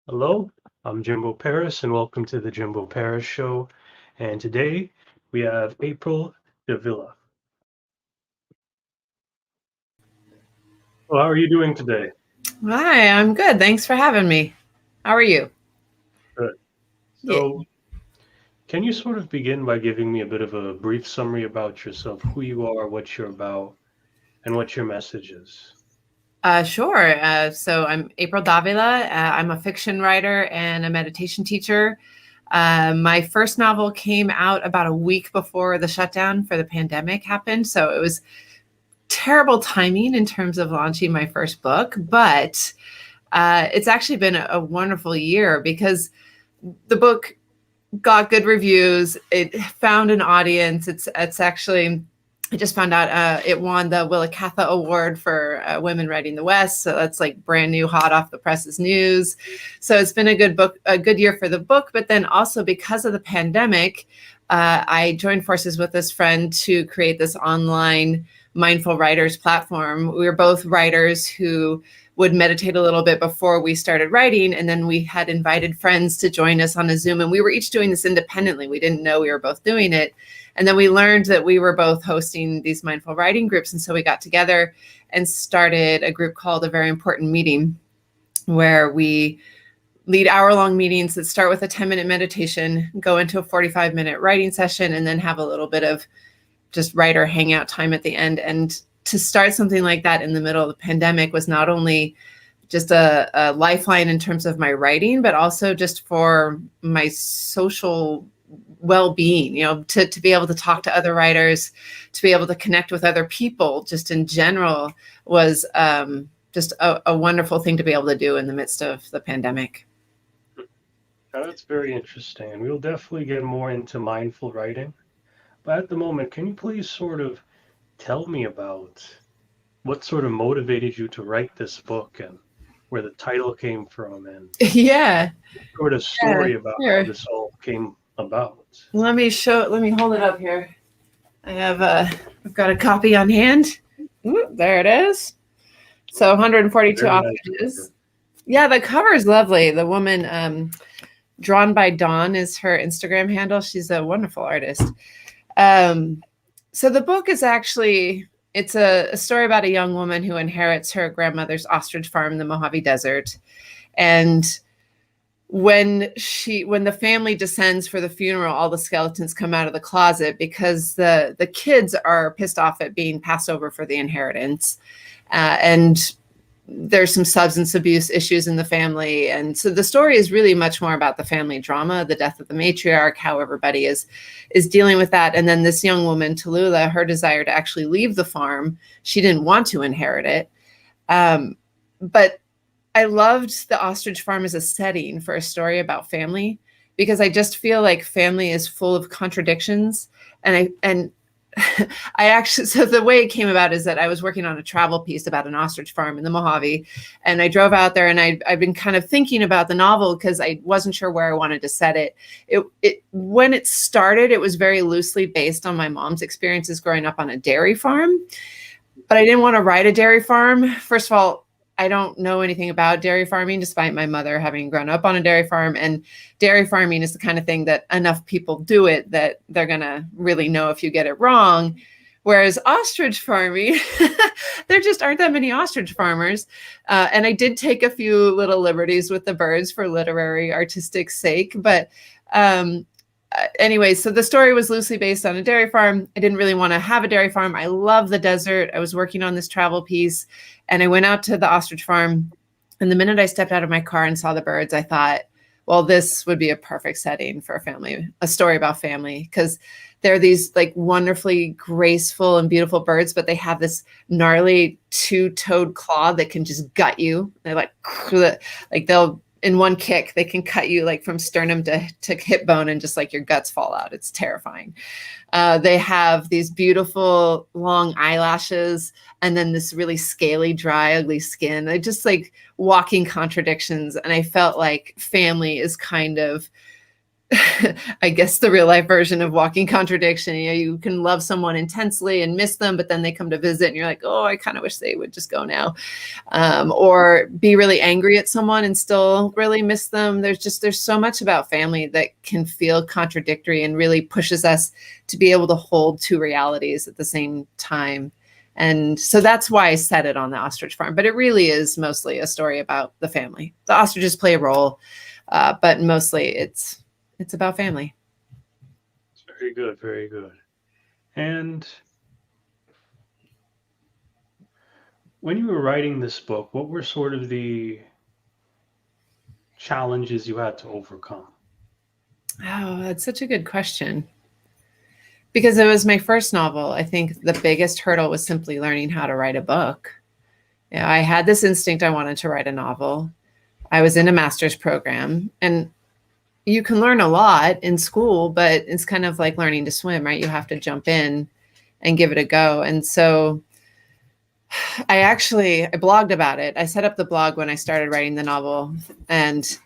Hello, I'm Jimbo Paris, and welcome to the Jimbo Paris Show. And today we have April Davila. Well, how are you doing today? Hi, I'm good. Thanks for having me. How are you? Good. Yeah. So, can you sort of begin by giving me a bit of a brief summary about yourself, who you are, what you're about, and what your message is? Sure. So I'm April Dávila. I'm a fiction writer and a meditation teacher. My first novel came out about a week before the shutdown for the pandemic happened. So it was terrible timing in terms of launching my first book, but it's actually been a wonderful year because the book got good reviews. It found an audience. It's actually I just found out it won the Willa Cather Award for Women Writing the West. So that's like brand new, hot off the presses news. So it's been a good book, a good year for the book. But then also because of the pandemic, I joined forces with this friend to create this online mindful writers platform. We were both writers who would meditate a little bit before we started writing. And then we had invited friends to join us on a Zoom. And we were each doing this independently. We didn't know we were both doing it. And then we learned that we were both hosting these mindful writing groups. And so we got together and started a group called A Very Important Meeting, where we lead hour-long meetings that start with a 10-minute meditation, go into a 45-minute writing session, and then have a little bit of just writer hangout time at the end. And to start something like that in the middle of the pandemic was not only just a lifeline in terms of my writing, but also just for my social well-being, to be able to talk to other writers, to be able to connect with other people just in general was just a wonderful thing to be able to do in the midst of the pandemic. Now, that's very interesting, and we'll definitely get more into mindful writing. But at the moment, can you please sort of tell me about what sort of motivated you to write this book and where the title came from and Yeah, sort of yeah, story about how sure. this all came about? Let me hold it up here. I've got a copy on hand. Ooh, there it is. So 142 Very off nice pages. cover. Yeah, the cover is lovely. The woman, drawn by Dawn, is her Instagram handle. She's a wonderful artist. Um, so the book is actually it's a story about a young woman who inherits her grandmother's ostrich farm in the Mojave Desert, and when the family descends for the funeral, all the skeletons come out of the closet because the kids are pissed off at being passed over for the inheritance, and there's some substance abuse issues in the family. And so the story is really much more about the family drama, the death of the matriarch, how everybody is dealing with that. And then this young woman, Tallulah, her desire to actually leave the farm, she didn't want to inherit it. But I loved the ostrich farm as a setting for a story about family, because I just feel like family is full of contradictions. And I actually, so the way it came about is that I was working on a travel piece about an ostrich farm in the Mojave, and I drove out there, and I've been kind of thinking about the novel because I wasn't sure where I wanted to set it. When it started, it was very loosely based on my mom's experiences growing up on a dairy farm, but I didn't want to write a dairy farm. First of all, I don't know anything about dairy farming, despite my mother having grown up on a dairy farm. And dairy farming is the kind of thing that enough people do it that they're going to really know if you get it wrong. Whereas ostrich farming, there just aren't that many ostrich farmers. And I did take a few little liberties with the birds for literary, artistic sake. But anyway, so the story was loosely based on a dairy farm. I didn't really want to have a dairy farm. I love the desert. I was working on this travel piece, and I went out to the ostrich farm. And the minute I stepped out of my car and saw the birds, I thought, well, this would be a perfect setting for a story about family, because they're these like wonderfully graceful and beautiful birds, but they have this gnarly two-toed claw that can just gut you. They're like they'll in one kick, they can cut you like from sternum to hip bone, and just like your guts fall out. It's terrifying. They have these beautiful long eyelashes, and then this really scaly, dry, ugly skin. They're just like walking contradictions. And I felt like family is kind of I guess the real life version of walking contradiction. You know, you can love someone intensely and miss them, but then they come to visit and you're like, oh, I kind of wish they would just go now. Or be really angry at someone and still really miss them. There's so much about family that can feel contradictory and really pushes us to be able to hold two realities at the same time. And so that's why I set it on the ostrich farm. But it really is mostly a story about the family. The ostriches play a role, but mostly it's about family. Very good, very good. And when you were writing this book, what were sort of the challenges you had to overcome? Oh, that's such a good question. Because it was my first novel, I think the biggest hurdle was simply learning how to write a book. You know, I had this instinct I wanted to write a novel. I was in a master's program, and you can learn a lot in school, but it's kind of like learning to swim, right? You have to jump in and give it a go. And so I blogged about it. I set up the blog when I started writing the novel, and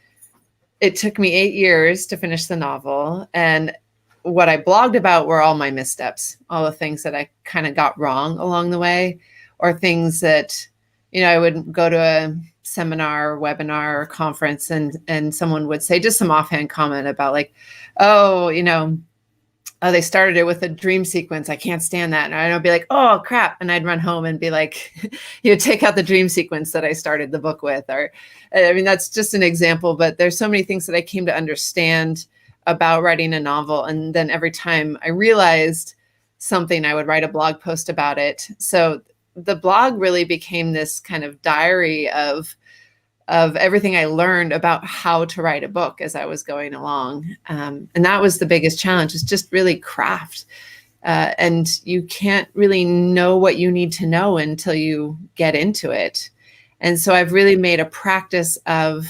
it took me 8 years to finish the novel. And what I blogged about were all my missteps, all the things that I kind of got wrong along the way, or things that, you know, I would go to a seminar or webinar or conference and someone would say just some offhand comment about like, oh, you know, oh, they started it with a dream sequence. I can't stand that. And I'd be like, oh crap. And I'd run home and be like, you know, take out the dream sequence that I started the book with. Or, I mean, that's just an example, but there's so many things that I came to understand about writing a novel. And then every time I realized something, I would write a blog post about it. So the blog really became this kind of diary of everything I learned about how to write a book as I was going along. And that was the biggest challenge, is just really craft. And you can't really know what you need to know until you get into it. And so I've really made a practice of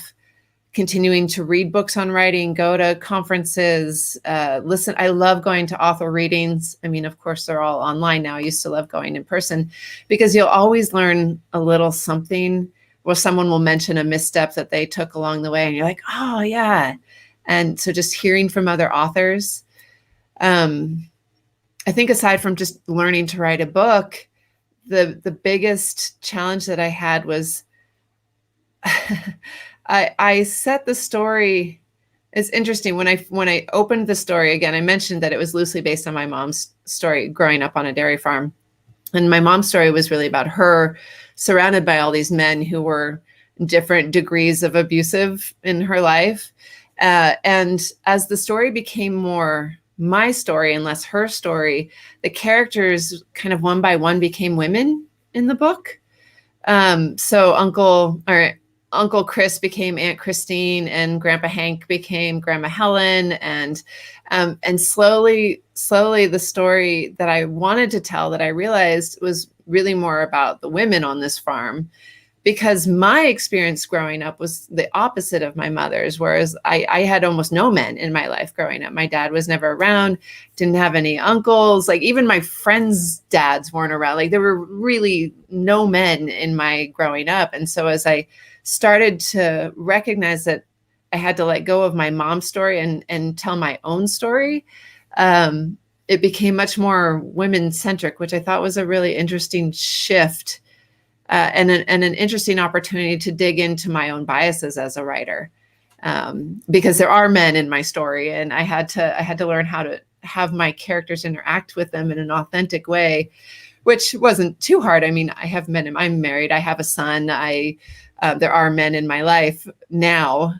continuing to read books on writing, go to conferences, listen. I love going to author readings. I mean, of course, they're all online now. I used to love going in person because you'll always learn a little something, where someone will mention a misstep that they took along the way. And you're like, oh, yeah. And so just hearing from other authors. I think aside from just learning to write a book, the biggest challenge that I had was I set the story. It's interesting when I opened the story again, I mentioned that it was loosely based on my mom's story growing up on a dairy farm. And my mom's story was really about her surrounded by all these men who were different degrees of abusive in her life. And as the story became more my story and less her story, the characters kind of one by one became women in the book. So Uncle Chris became Aunt Christine, and Grandpa Hank became Grandma Helen, and slowly the story that I wanted to tell, that I realized was really more about the women on this farm, because my experience growing up was the opposite of my mother's, whereas I had almost no men in my life growing up. My dad was never around, didn't have any uncles, like even my friends' dads weren't around. Like there were really no men in my growing up. And so as I started to recognize that I had to let go of my mom's story and tell my own story, it became much more women-centric, which I thought was a really interesting shift, and an interesting opportunity to dig into my own biases as a writer, because there are men in my story, and I had to learn how to have my characters interact with them in an authentic way, which wasn't too hard. I mean, I have men. I'm married. I have a son. There are men in my life now,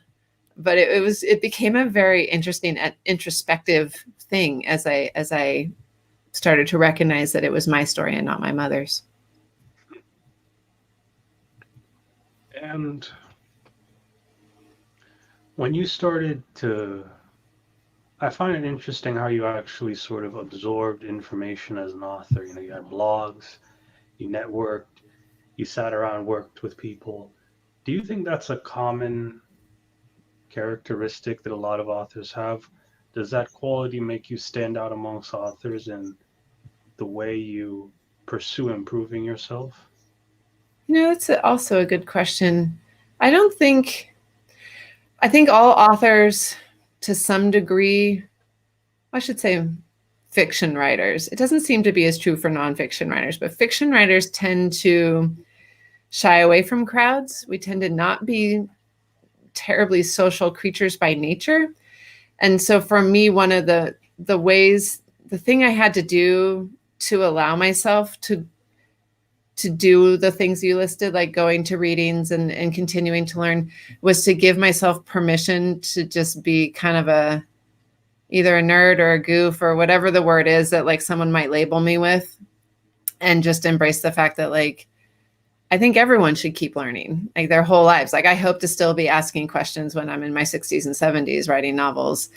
but it became a very interesting and introspective thing as I started to recognize that it was my story and not my mother's. And when you started to, I find it interesting how you actually sort of absorbed information as an author. You know, you had blogs, you networked, you sat around, worked with people. Do you think that's a common characteristic that a lot of authors have? Does that quality make you stand out amongst authors in the way you pursue improving yourself? You know, that's also a good question. I think all authors to some degree, I should say fiction writers. It doesn't seem to be as true for nonfiction writers, but fiction writers tend to shy away from crowds. We tend to not be terribly social creatures by nature. And so for me, one of the ways, the thing I had to do to allow myself to do the things you listed, like going to readings and continuing to learn, was to give myself permission to just be kind of either a nerd or a goof or whatever the word is that like someone might label me with, and just embrace the fact that like, I think everyone should keep learning like their whole lives. Like I hope to still be asking questions when I'm in my 60s and 70s writing novels.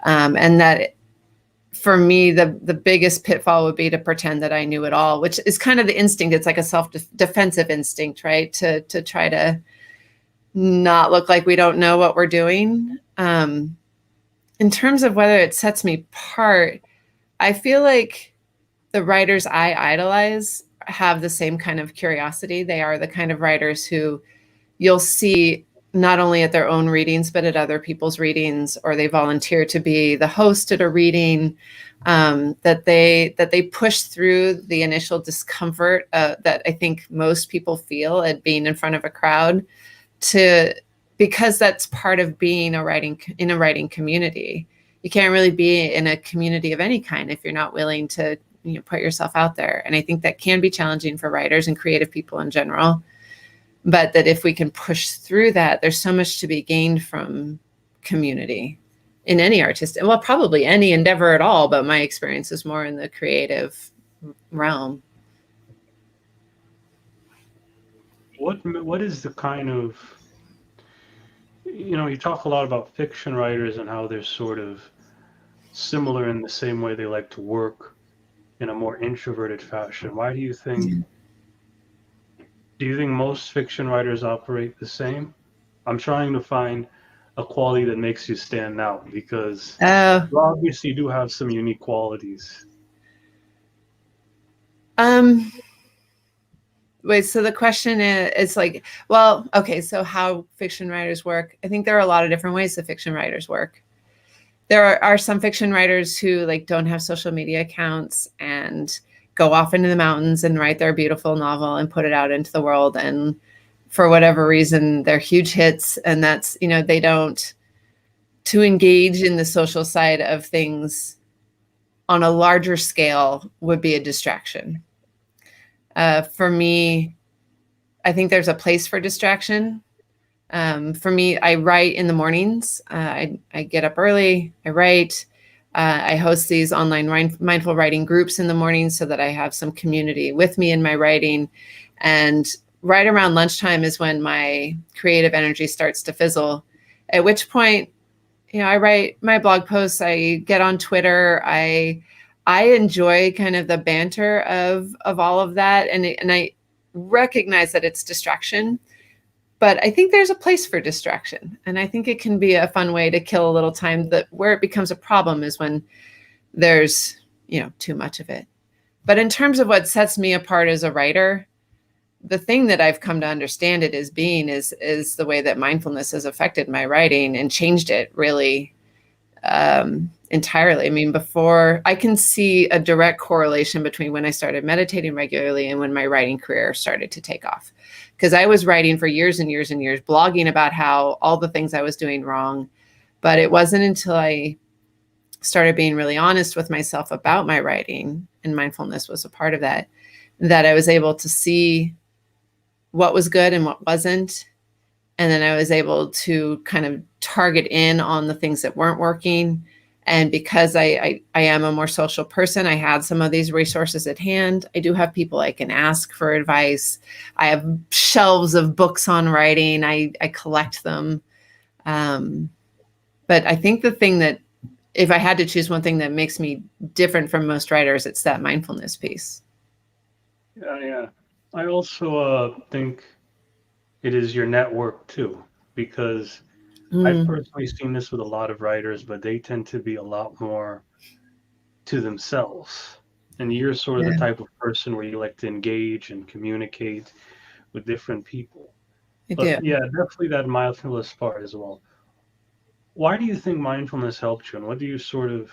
And that for me, the biggest pitfall would be to pretend that I knew it all, which is kind of the instinct. It's like a self-defensive instinct, right? To try to not look like we don't know what we're doing. In terms of whether it sets me apart, I feel like the writers I idolize have the same kind of curiosity. They are the kind of writers who you'll see not only at their own readings, but at other people's readings, or they volunteer to be the host at a reading, that they push through the initial discomfort that I think most people feel at being in front of a crowd, because that's part of being in a writing community. You can't really be in a community of any kind if you're not willing to put yourself out there. And I think that can be challenging for writers and creative people in general. But that if we can push through that, there's so much to be gained from community in any artistic, well, probably any endeavor at all, but my experience is more in the creative realm. What is the kind of, you talk a lot about fiction writers and how they're sort of similar in the same way they like to work in a more introverted fashion. Why do you think most fiction writers operate the same? I'm trying to find a quality that makes you stand out, because you obviously do have some unique qualities. Wait, so the question is like, well, okay, so how fiction writers work. I think there are a lot of different ways that fiction writers work. There are some fiction writers who like don't have social media accounts and go off into the mountains and write their beautiful novel and put it out into the world. And for whatever reason, they're huge hits. And that's, they don't, to engage in the social side of things on a larger scale would be a distraction. For me, I think there's a place for distraction. For me, I write in the mornings. I get up early, I write. I host these online mindful writing groups in the morning so that I have some community with me in my writing. And right around lunchtime is when my creative energy starts to fizzle, at which point, I write my blog posts, I get on Twitter, I enjoy kind of the banter of all of that. And I recognize that it's distraction, but I think there's a place for distraction. And I think it can be a fun way to kill a little time. That where it becomes a problem is when there's, too much of it. But in terms of what sets me apart as a writer, the thing that I've come to understand it as being is the way that mindfulness has affected my writing and changed it really entirely. I mean, before I can see a direct correlation between when I started meditating regularly and when my writing career started to take off. Because I was writing for years and years and years, blogging about how all the things I was doing wrong. But it wasn't until I started being really honest with myself about my writing, and mindfulness was a part of that, that I was able to see what was good and what wasn't. And then I was able to kind of target in on the things that weren't working. And because I am a more social person, I had some of these resources at hand. I do have people I can ask for advice. I have shelves of books on writing. I collect them. But I think the thing that, if I had to choose one thing that makes me different from most writers, it's that mindfulness piece. Yeah. I also think it is your network too, because I've personally seen this with a lot of writers, but they tend to be a lot more to themselves. And you're sort of the type of person where you like to engage and communicate with different people. I But do. yeah, definitely that mindfulness part as well. Why do you think mindfulness helped you, and what do you sort of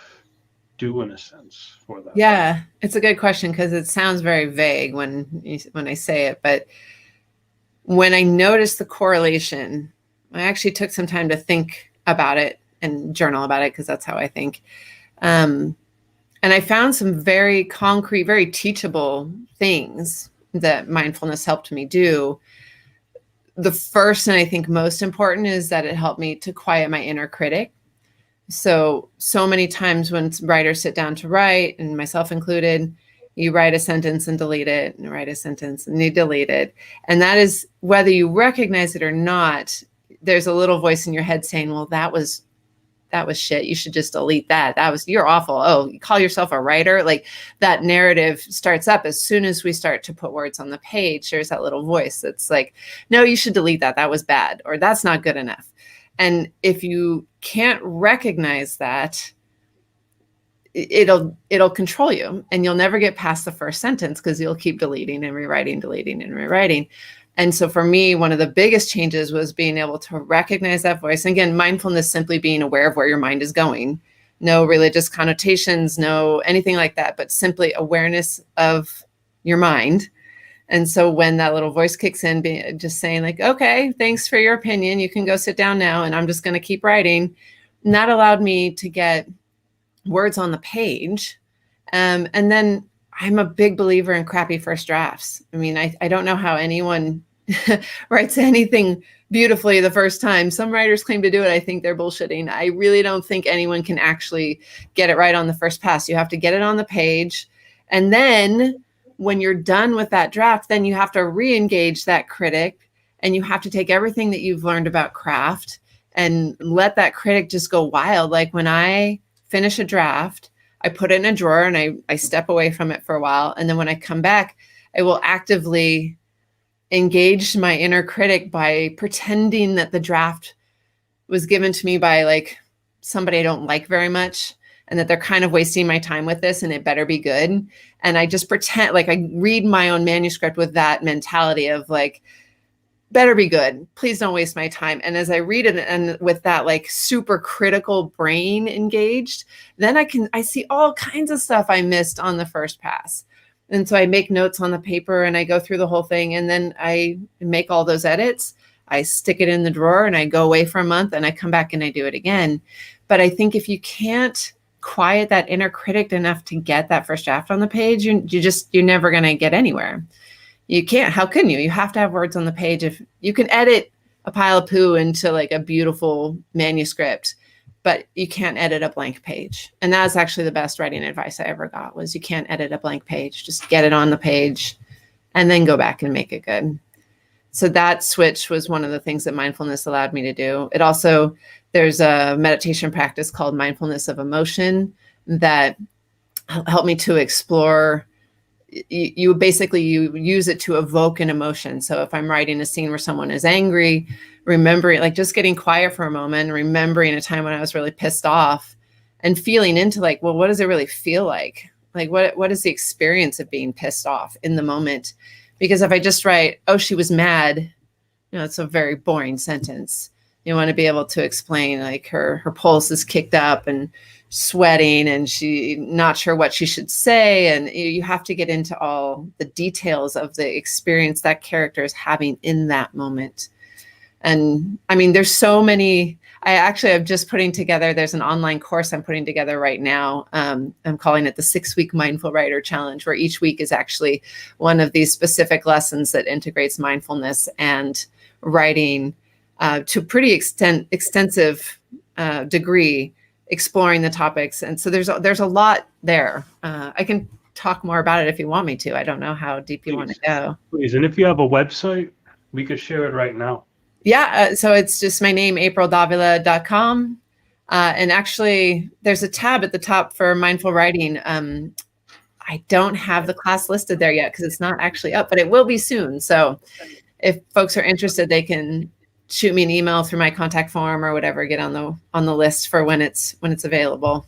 do in a sense for that? Yeah, it's a good question because it sounds very vague when I say it, but when I noticed the correlation, I actually took some time to think about it and journal about it because that's how I think. And I found some very concrete, very teachable things that mindfulness helped me do. The first and I think most important is that it helped me to quiet my inner critic. So many times when writers sit down to write, and myself included, you write a sentence and delete it, and write a sentence and you delete it. And that is, whether you recognize it or not, there's a little voice in your head saying, well, that was shit. You should just delete that. You're awful. Oh, you call yourself a writer? Like, that narrative starts up as soon as we start to put words on the page. There's that little voice that's like, no, you should delete that. That was bad, or that's not good enough. And if you can't recognize that, it'll control you, and you'll never get past the first sentence because you'll keep deleting and rewriting, deleting and rewriting. And so for me, one of the biggest changes was being able to recognize that voice. And again, mindfulness simply being aware of where your mind is going. No religious connotations, no anything like that, but simply awareness of your mind. And so when that little voice kicks in, just saying like, okay, thanks for your opinion. You can go sit down now, and I'm just going to keep writing. And that allowed me to get words on the page. And then I'm a big believer in crappy first drafts. I mean, I don't know how anyone writes anything beautifully the first time. Some writers claim to do it. I think they're bullshitting. I really don't think anyone can actually get it right on the first pass. You have to get it on the page. And then when you're done with that draft, then you have to re-engage that critic, and you have to take everything that you've learned about craft and let that critic just go wild. Like, when I finish a draft, I put it in a drawer and I step away from it for a while. And then when I come back, I will actively engage my inner critic by pretending that the draft was given to me by like somebody I don't like very much, and that they're kind of wasting my time with this and it better be good. And I just pretend, like, I read my own manuscript with that mentality of like, better be good. Please don't waste my time. And as I read it, and with that like super critical brain engaged, then I see all kinds of stuff I missed on the first pass. And so I make notes on the paper and I go through the whole thing, and then I make all those edits. I stick it in the drawer and I go away for a month, and I come back and I do it again. But I think if you can't quiet that inner critic enough to get that first draft on the page, you're never going to get anywhere. You can't. How can you? You have to have words on the page. If you can edit a pile of poo into like a beautiful manuscript, but you can't edit a blank page. And that's actually the best writing advice I ever got, was you can't edit a blank page. Just get it on the page and then go back and make it good. So that switch was one of the things that mindfulness allowed me to do. It also, there's a meditation practice called mindfulness of emotion that helped me to explore. You basically, you use it to evoke an emotion. So if I'm writing a scene where someone is angry, remembering, like, just getting quiet for a moment, remembering a time when I was really pissed off, and feeling into like, well, what does it really feel like? Like, what is the experience of being pissed off in the moment? Because if I just write, oh, she was mad, it's a very boring sentence. You want to be able to explain, like, her pulse is kicked up and sweating and she not sure what she should say. And you have to get into all the details of the experience that character is having in that moment. And I mean, there's so many. I'm just putting together, there's an online course I'm putting together right now. I'm calling it the 6-week Mindful Writer Challenge, where each week is actually one of these specific lessons that integrates mindfulness and writing to pretty extensive degree, exploring the topics. And so there's a lot there. I can talk more about it if you want me to. I don't know how deep you want to go. Please. And if you have a website, we could share it right now. Yeah. So it's just my name, aprildavila.com. And actually, there's a tab at the top for mindful writing. I don't have the class listed there yet because it's not actually up, but it will be soon. So if folks are interested, they can shoot me an email through my contact form or whatever, get on the list for when it's available.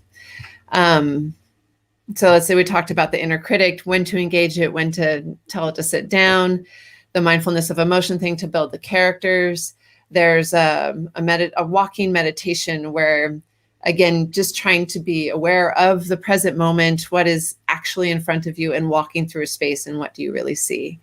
So let's say we talked about the inner critic, when to engage it, when to tell it to sit down, the mindfulness of emotion thing to build the characters. There's a walking meditation where, again, just trying to be aware of the present moment, what is actually in front of you, and walking through a space and what do you really see.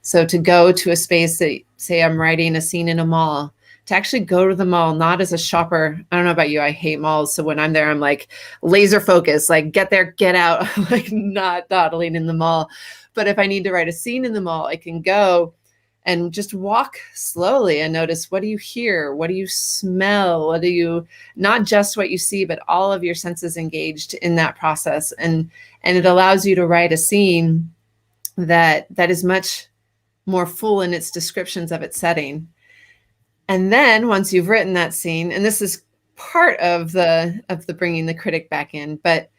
So to go to a space that, say I'm writing a scene in a mall, to actually go to the mall, not as a shopper. I don't know about you, I hate malls. So when I'm there, I'm like laser focused, like get there, get out, like not dawdling in the mall. But if I need to write a scene in the mall, I can go and just walk slowly and notice, what do you hear? What do you smell? What do you, not just what you see, but all of your senses engaged in that process. And it allows you to write a scene that is much more full in its descriptions of its setting. And then once you've written that scene, and this is part of the bringing the critic back in, but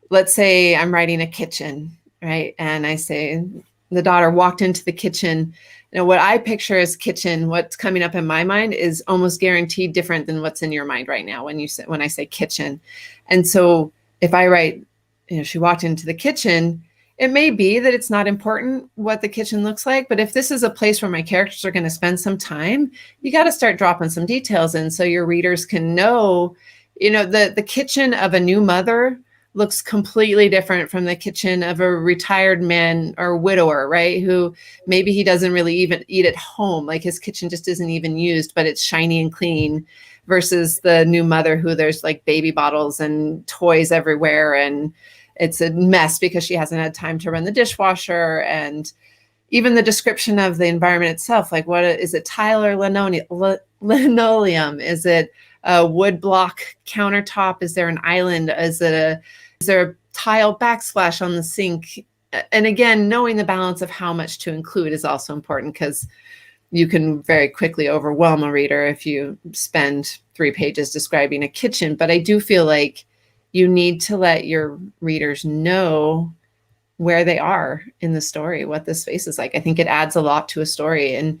let's say I'm writing a kitchen, right? And I say the daughter walked into the kitchen. You know, what I picture as kitchen, what's coming up in my mind is almost guaranteed different than what's in your mind right now when I say kitchen. And so if I write, you know, she walked into the kitchen, it may be that it's not important what the kitchen looks like, but if this is a place where my characters are going to spend some time, you got to start dropping some details in so your readers can know, you know, the kitchen of a new mother looks completely different from the kitchen of a retired man or widower, right? Who maybe he doesn't really even eat at home. Like his kitchen just isn't even used, but it's shiny and clean, versus the new mother who there's like baby bottles and toys everywhere. And it's a mess because she hasn't had time to run the dishwasher. And even the description of the environment itself, like what is it, tile or linoleum? Is it a wood block countertop? Is there an island? Is there a tile backsplash on the sink? And again, knowing the balance of how much to include is also important, because you can very quickly overwhelm a reader if you spend 3 pages describing a kitchen. But I do feel like you need to let your readers know where they are in the story, what the space is like. I think it adds a lot to a story. And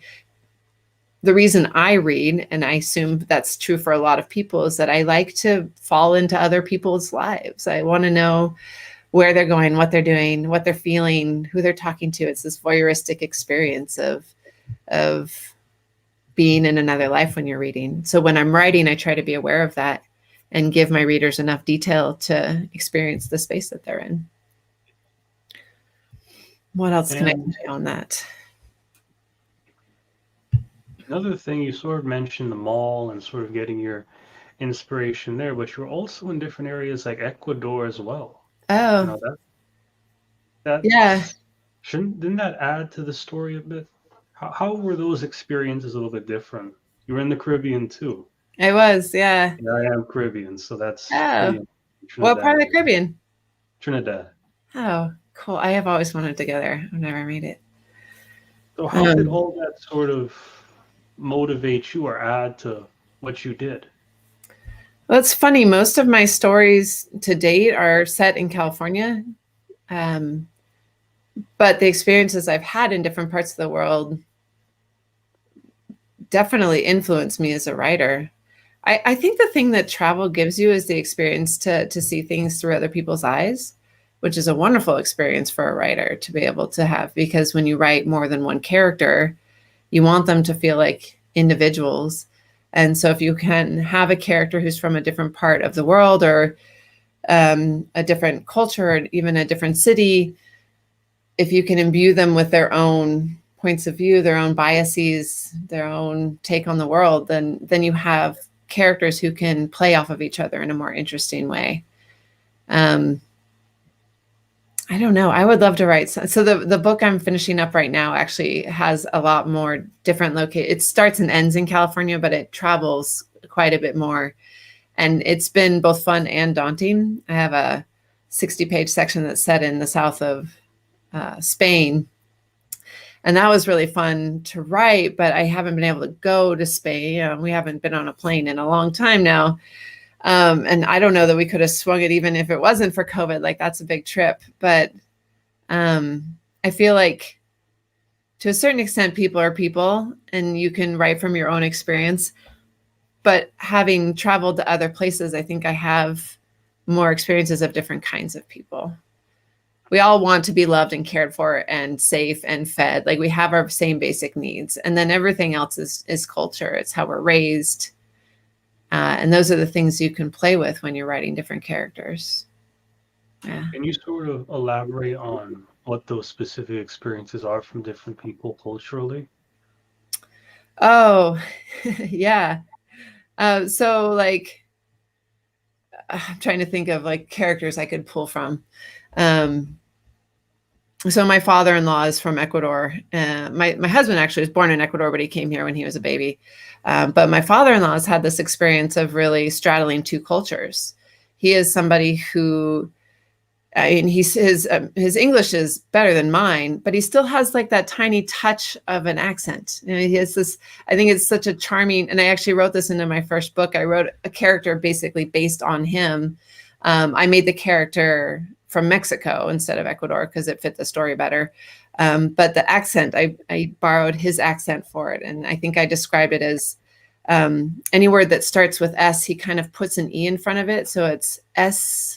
the reason I read, and I assume that's true for a lot of people, is that I like to fall into other people's lives. I want to know where they're going, what they're doing, what they're feeling, who they're talking to. It's this voyeuristic experience of being in another life when you're reading. So when I'm writing, I try to be aware of that and give my readers enough detail to experience the space that they're in. What else can I say on that? Another thing, you sort of mentioned the mall and sort of getting your inspiration there, but you're also in different areas like Ecuador as well. Oh, You know, that yeah, didn't that add to the story a bit? How were those experiences a little bit different? You were in the Caribbean too. I was, yeah. Yeah, I am Caribbean, so that's Oh, pretty what Trinidad. part of the Caribbean? Trinidad. Oh, cool. I have always wanted to go there. I've never made it. So how did all that sort of motivate you or add to what you did? Well, it's funny. Most of my stories to date are set in California. But the experiences I've had in different parts of the world definitely influenced me as a writer. I think the thing that travel gives you is the experience to see things through other people's eyes, which is a wonderful experience for a writer to be able to have, because when you write more than one character, you want them to feel like individuals. And so if you can have a character who's from a different part of the world, or a different culture, or even a different city, if you can imbue them with their own points of view, their own biases, their own take on the world, then you have characters who can play off of each other in a more interesting way. I don't know. I would love to write. So the book I'm finishing up right now actually has a lot more different locations. It starts and ends in California, but it travels quite a bit more. And it's been both fun and daunting. I have a 60-page section that's set in the south of Spain. And that was really fun to write, but I haven't been able to go to Spain. We haven't been on a plane in a long time now. And I don't know that we could have swung it even if it wasn't for COVID. Like, that's a big trip. But I feel like to a certain extent, people are people, and you can write from your own experience. But having traveled to other places, I think I have more experiences of different kinds of people. we all want to be loved and cared for and safe and fed. Like we have our same basic needs. And then everything else is culture. It's how we're raised. And those are the things you can play with when you're writing different characters. Yeah. Can you sort of elaborate on what those specific experiences are from different people culturally? Oh, yeah. So like, I'm trying to think of like characters I could pull from. So my father-in-law is from Ecuador. My husband actually was born in Ecuador, but he came here when he was a baby. But my father-in-law has had this experience of really straddling two cultures. He is somebody who, I mean, his English is better than mine, but he still has like that tiny touch of an accent. You know, he has this, I think it's such a charming, and I actually wrote this into my first book. I wrote a character basically based on him. I made the character from Mexico instead of Ecuador because it fit the story better. But the accent, I borrowed his accent for it. And I think I described it as any word that starts with S, he kind of puts an E in front of it. So it's S.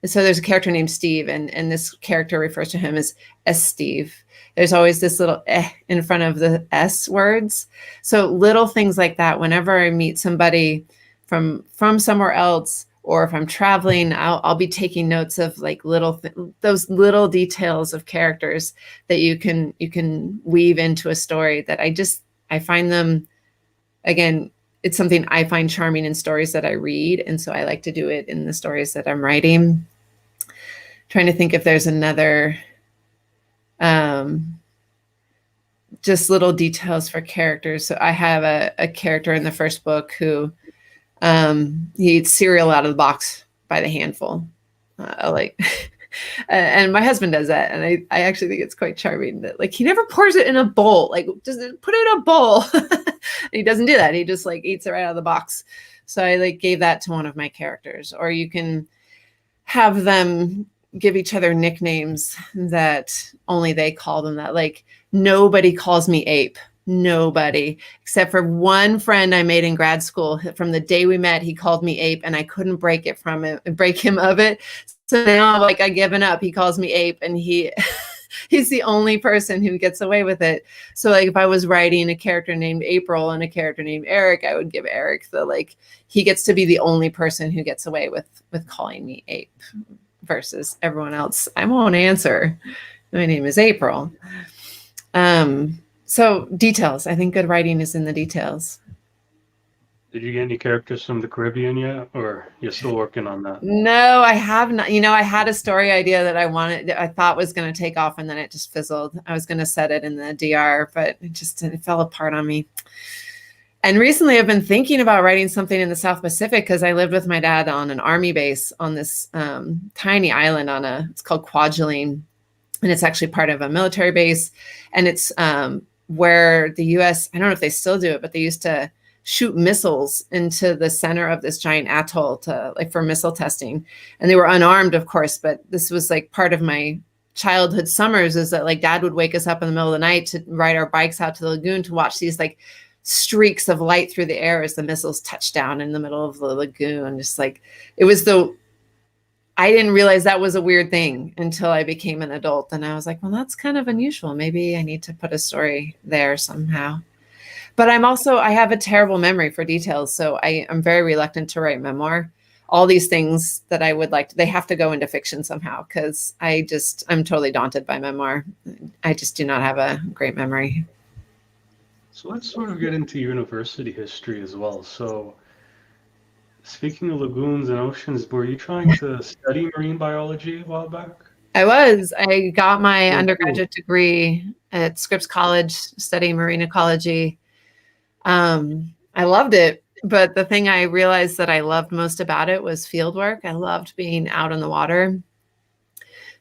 So there's a character named Steve, and this character refers to him as S Steve. There's always this little eh in front of the S words. So little things like that, whenever I meet somebody from somewhere else, or if I'm traveling, I'll be taking notes of like those little details of characters that you can weave into a story that I find them, again, it's something I find charming in stories that I read. And so I like to do it in the stories that I'm writing. Trying to think if there's another, just little details for characters. So I have a character in the first book who, he eats cereal out of the box by the handful. And my husband does that. And I actually think it's quite charming that like, he never pours it in a bowl, like just put it in a bowl. He doesn't do that. He just like eats it right out of the box. So I like gave that to one of my characters. Or you can have them give each other nicknames that only they call them that. Like nobody calls me Ape. Nobody, except for one friend I made in grad school. From the day we met, he called me Ape, and I couldn't break him of it. So now, like, I've given up. He calls me Ape, and he's the only person who gets away with it. So, like, if I was writing a character named April and a character named Eric, I would give Eric he gets to be the only person who gets away with calling me Ape, versus everyone else. I won't answer. My name is April. So details. I think good writing is in the details. Did you get any characters from the Caribbean yet, or you're still working on that? No, I have not. You know, I had a story idea that I thought was going to take off, and then it just fizzled. I was going to set it in the DR, but it fell apart on me. And recently I've been thinking about writing something in the South Pacific because I lived with my dad on an army base on this tiny island it's called Kwajalein. And it's actually part of a military base. And it's where the US, I don't know if they still do it, but they used to shoot missiles into the center of this giant atoll for missile testing. And they were unarmed, of course, but this was like part of my childhood summers, is that like dad would wake us up in the middle of the night to ride our bikes out to the lagoon to watch these like streaks of light through the air as the missiles touched down in the middle of the lagoon. Just like, I didn't realize that was a weird thing until I became an adult. And I was like, well, that's kind of unusual. Maybe I need to put a story there somehow. But I have a terrible memory for details. So I'm very reluctant to write memoir. All these things that I would they have to go into fiction somehow, because I'm totally daunted by memoir. I just do not have a great memory. So let's sort of get into university history as well. So speaking of lagoons and oceans, were you trying to study marine biology a while back? I got my undergraduate degree at Scripps College studying marine ecology. I loved it, but the thing I realized that I loved most about it was field work. I loved being out in the water.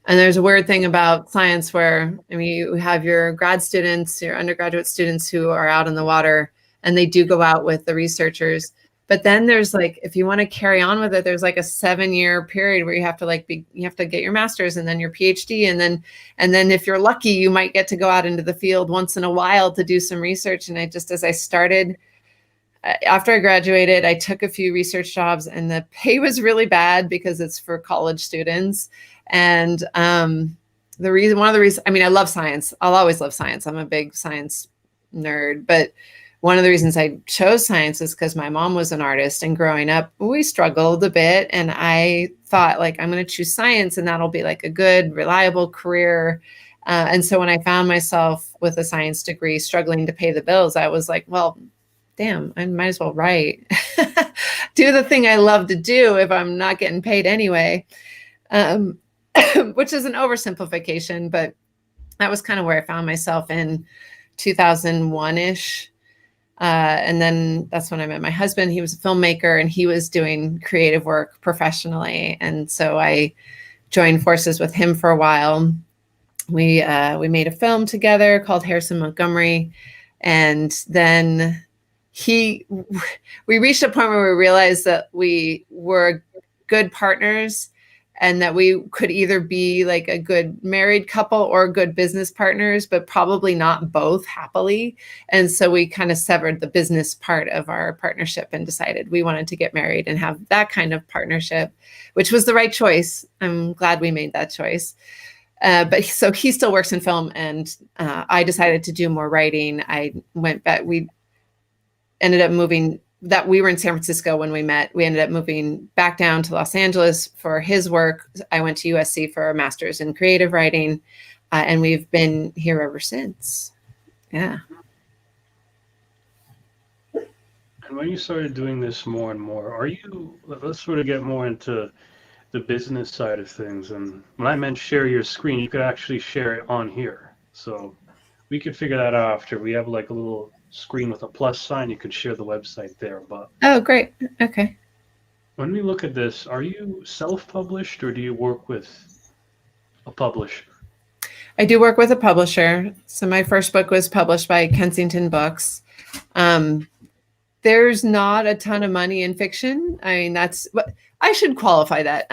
And there's a weird thing about science where, I mean, you have your grad students, your undergraduate students who are out in the water, and they do go out with the researchers. But then there's like, if you want to carry on with it, there's like a 7-year period where you have to you have to get your master's and then your PhD. And then if you're lucky, you might get to go out into the field once in a while to do some research. And after I graduated, I took a few research jobs, and the pay was really bad because it's for college students. And one of the reasons, I mean, I love science. I'll always love science. I'm a big science nerd, but one of the reasons I chose science is because my mom was an artist, and growing up, we struggled a bit. And I thought, like, I'm going to choose science and that'll be like a good, reliable career. And so when I found myself with a science degree struggling to pay the bills, I was like, well, damn, I might as well write. Do the thing I love to do if I'm not getting paid anyway. Which is an oversimplification, but that was kind of where I found myself in 2001-ish. And then that's when I met my husband. He was a filmmaker and he was doing creative work professionally. And so I joined forces with him for a while. We made a film together called Harrison Montgomery. And then we reached a point where we realized that we were good partners, and that we could either be like a good married couple or good business partners, but probably not both happily. And so we kind of severed the business part of our partnership and decided we wanted to get married and have that kind of partnership, which was the right choice. I'm glad we made that choice. But so he still works in film, and I decided to do more writing. I went back, we ended up moving, that we were in San Francisco when we met. We ended up moving back down to Los Angeles for his work. I went to USC for a master's in creative writing, and we've been here ever since. Yeah. And when you started doing this more and more, let's sort of get more into the business side of things. And when I meant share your screen, you could actually share it on here. So we could figure that out after. We have like a little screen with a plus sign. You could share the website there. But oh, great. Okay. When we look at this, are you self-published or do you work with a publisher? I do work with a publisher. So my first book was published by Kensington Books. There's not a ton of money in fiction. I mean, that's what I should qualify that.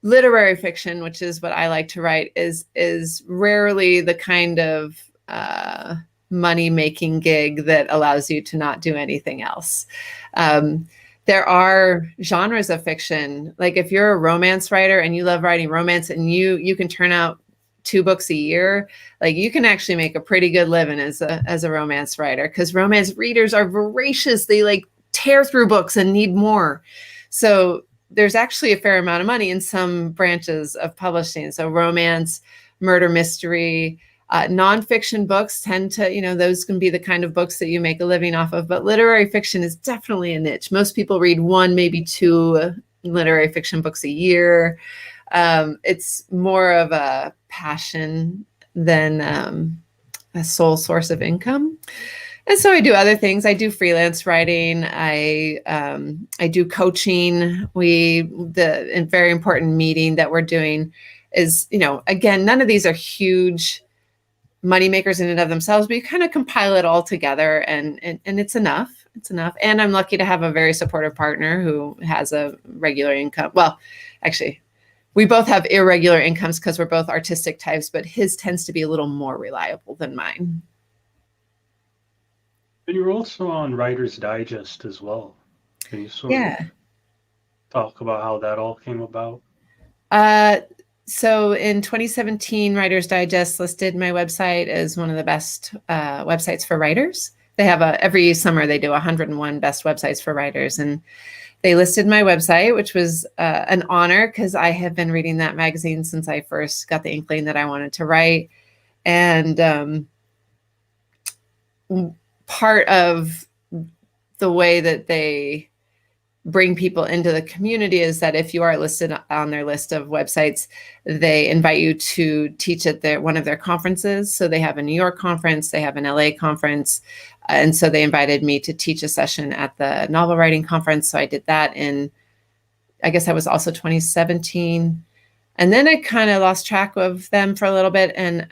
Literary fiction, which is what I like to write, is rarely the kind of money-making gig that allows you to not do anything else. There are genres of fiction. Like if you're a romance writer and you love writing romance and you can turn out 2 books a year, like you can actually make a pretty good living as a romance writer, because romance readers are voracious. They like tear through books and need more. So there's actually a fair amount of money in some branches of publishing. So romance, murder mystery, nonfiction books tend to, those can be the kind of books that you make a living off of. But literary fiction is definitely a niche. Most people read 1, maybe 2 literary fiction books a year. It's more of a passion than a sole source of income. And so I do other things. I do freelance writing. I do coaching. The very important meeting that we're doing is, again, none of these are huge money makers in and of themselves, but you kind of compile it all together, and it's enough. It's enough. And I'm lucky to have a very supportive partner who has a regular income. Well, actually, we both have irregular incomes because we're both artistic types, but his tends to be a little more reliable than mine. And you're also on Writer's Digest as well. Can you sort of talk about how that all came about? So in 2017, Writer's Digest listed my website as one of the best websites for writers. They have every summer they do 101 best websites for writers, and they listed my website, which was an honor because I have been reading that magazine since I first got the inkling that I wanted to write. And part of the way that they bring people into the community is that if you are listed on their list of websites, they invite you to teach at one of their conferences. So they have a New York conference, they have an LA conference. And so they invited me to teach a session at the novel writing conference. So I did that I guess that was also 2017. And then I kind of lost track of them for a little bit, and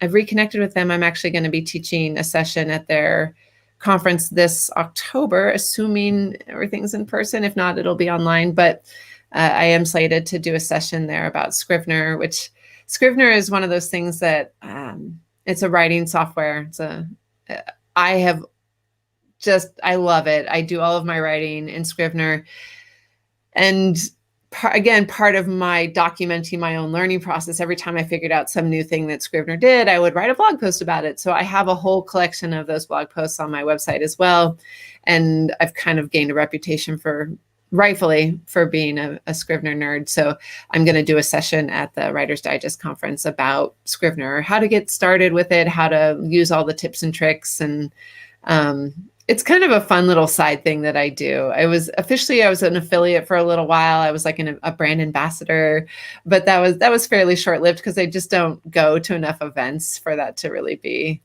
I've reconnected with them. I'm actually going to be teaching a session at their conference this October, assuming everything's in person. If not, it'll be online. But I am slated to do a session there about Scrivener, which Scrivener is one of those things that it's a writing software. I love it. I do all of my writing in Scrivener. And again, part of my documenting my own learning process, every time I figured out some new thing that Scrivener did, I would write a blog post about it. So I have a whole collection of those blog posts on my website as well. And I've kind of gained a reputation for, rightfully, for being a Scrivener nerd. So I'm going to do a session at the Writer's Digest conference about Scrivener, how to get started with it, how to use all the tips and tricks. And it's kind of a fun little side thing that I do. I was an affiliate for a little while. I was like a brand ambassador, but that was fairly short-lived because I just don't go to enough events for that to really be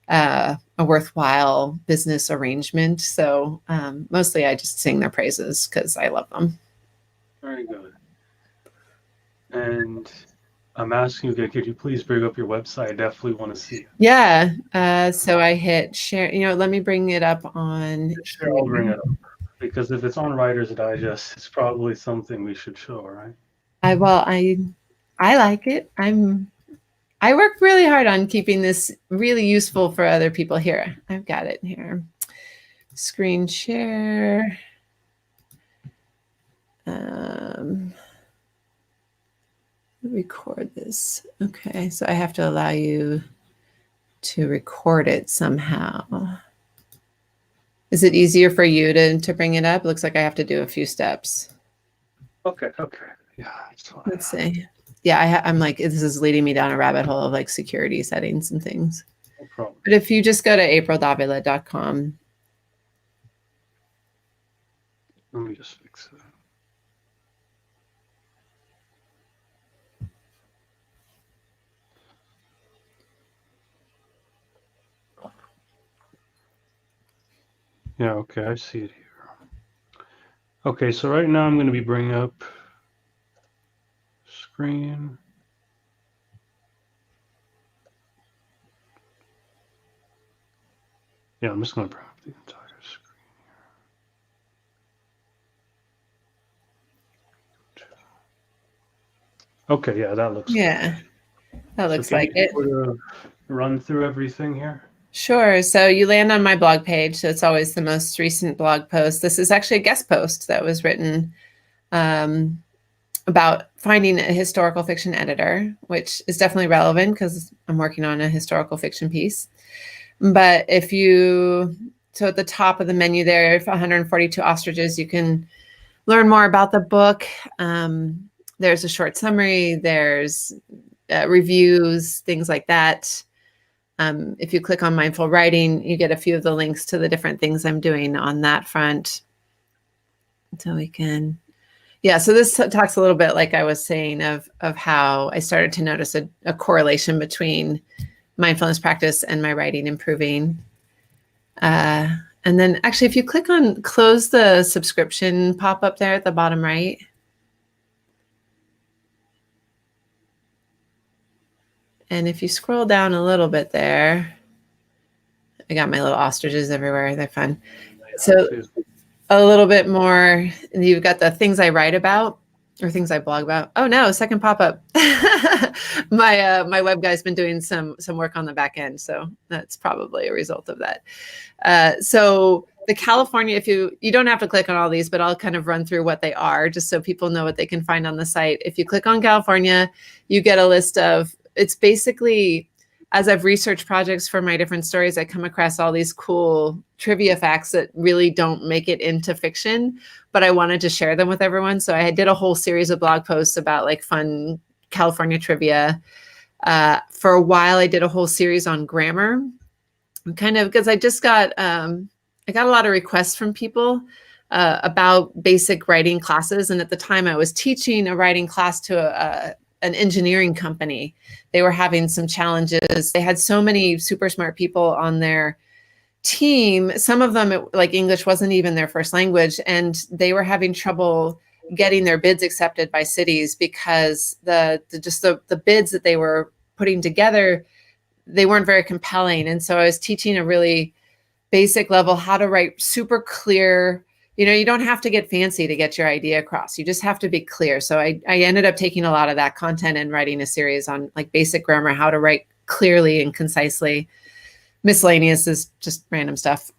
a worthwhile business arrangement. So mostly I just sing their praises because I love them. Very good. And I'm asking you, could you please bring up your website? I definitely want to see it. Yeah. So I hit share. Let me bring it up on. Sure, I'll bring it up because if it's on Writer's Digest, it's probably something we should show, right? I like it. I work really hard on keeping this really useful for other people. Here, I've got it here. Screen share. Record this. Okay, so I have to allow you to record it somehow. Is it easier for you to bring it up? Looks like I have to do a few steps. Okay. Yeah, that's fine. Let's see. Yeah, I'm like, this is leading me down a rabbit hole of like security settings and things. No problem. But if you just go to aprildavila.com. Let me just fix it. Yeah, okay, I see it here. Okay, so right now I'm going to be bringing up screen. Yeah, I'm just going to bring up the entire screen here. Okay, yeah, that looks good. That looks like it. Sort of run through everything here. Sure. So you land on my blog page. So it's always the most recent blog post. This is actually a guest post that was written about finding a historical fiction editor, which is definitely relevant because I'm working on a historical fiction piece. But so at the top of the menu there, 142 ostriches, you can learn more about the book. There's a short summary, there's reviews, things like that. If you click on mindful writing, you get a few of the links to the different things I'm doing on that front. So we can, so this talks a little bit, like I was saying, of how I started to notice a correlation between mindfulness practice and my writing improving. And then actually, if you click on close the subscription pop-up there at the bottom right. And if you scroll down a little bit there, I got my little ostriches everywhere. They're fun. So a little bit more, you've got the things I write about or things I blog about. Oh no, second pop-up. My web guy's been doing some work on the back end. So that's probably a result of that. So the California, if you don't have to click on all these, but I'll kind of run through what they are just so people know what they can find on the site. If you click on California, you get a list of, it's basically, as I've researched projects for my different stories, I come across all these cool trivia facts that really don't make it into fiction, but I wanted to share them with everyone. So I did a whole series of blog posts about like fun California trivia. For a while, I did a whole series on grammar, kind of because I just got, I got a lot of requests from people about basic writing classes. And at the time I was teaching a writing class to an engineering company. They were having some challenges. They had so many super smart people on their team. Some of them, like English wasn't even their first language, and they were having trouble getting their bids accepted by cities because the bids that they were putting together, they weren't very compelling. And so I was teaching a really basic level how to write super clear. You don't have to get fancy to get your idea across. You just have to be clear. So I ended up taking a lot of that content and writing a series on like basic grammar, how to write clearly and concisely. Miscellaneous is just random stuff.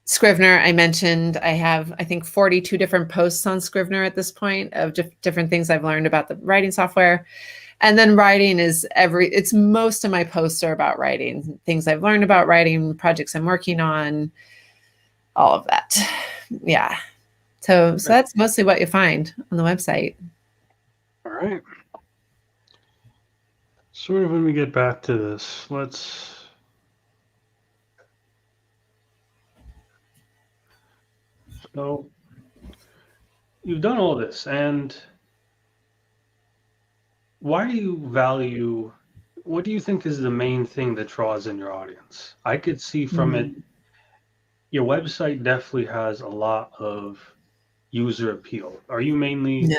Scrivener, I mentioned. I have, I think, 42 different posts on Scrivener at this point of different things I've learned about the writing software. And then writing is it's most of my posts are about writing, things I've learned about writing, projects I'm working on, all of that. Yeah. So that's mostly what you find on the website. All right. Sort of when we get back to this, so you've done all this, and why do you value, what do you think is the main thing that draws in your audience? I could see from it, your website definitely has a lot of user appeal. Are you mainly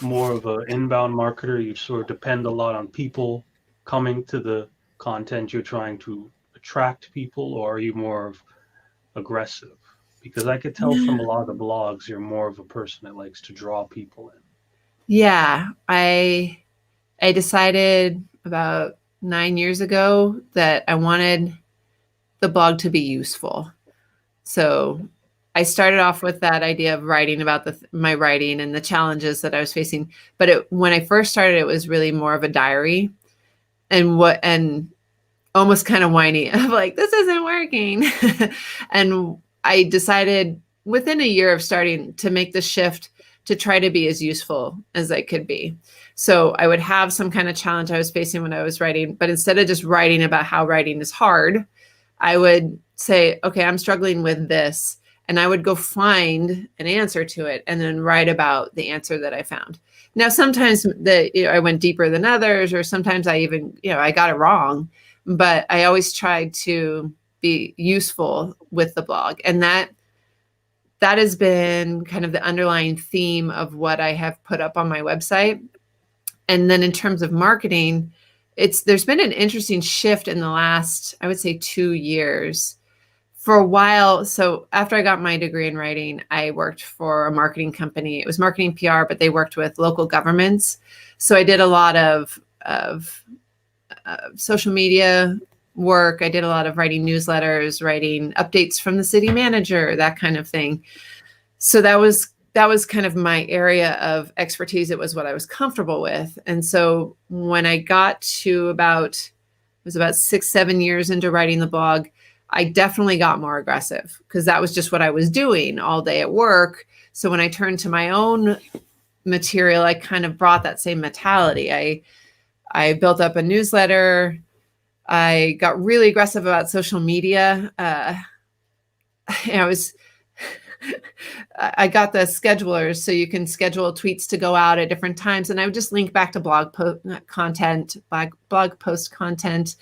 more of an inbound marketer? You sort of depend a lot on people coming to the content you're trying to attract people, or are you more of aggressive? Because I could tell from a lot of the blogs, you're more of a person that likes to draw people in. Yeah, I decided about 9 years ago that I wanted the blog to be useful. So I started off with that idea of writing about my writing and the challenges that I was facing. But when I first started, it was really more of a diary, and almost kind of whiny of like, this isn't working. And I decided within a year of starting to make the shift to try to be as useful as I could be. So I would have some kind of challenge I was facing when I was writing, but instead of just writing about how writing is hard, I would say, okay, I'm struggling with this. And I would go find an answer to it and then write about the answer that I found. Now, sometimes I went deeper than others, or sometimes I even, I got it wrong, but I always tried to be useful with the blog. And that has been kind of the underlying theme of what I have put up on my website. And then in terms of marketing, there's been an interesting shift in the last, I would say, 2 years. For a while, so after I got my degree in writing, I worked for a marketing company. It was marketing PR, but they worked with local governments. So I did a lot of social media work. I did a lot of writing newsletters, writing updates from the city manager, that kind of thing. So that was kind of my area of expertise. It was what I was comfortable with. And so when I got to it was about 6-7 years into writing the blog, I definitely got more aggressive because that was just what I was doing all day at work. So when I turned to my own material, I kind of brought that same mentality. I built up a newsletter. I got really aggressive about social media. I got the schedulers, so you can schedule tweets to go out at different times. And I would just link back to blog post content.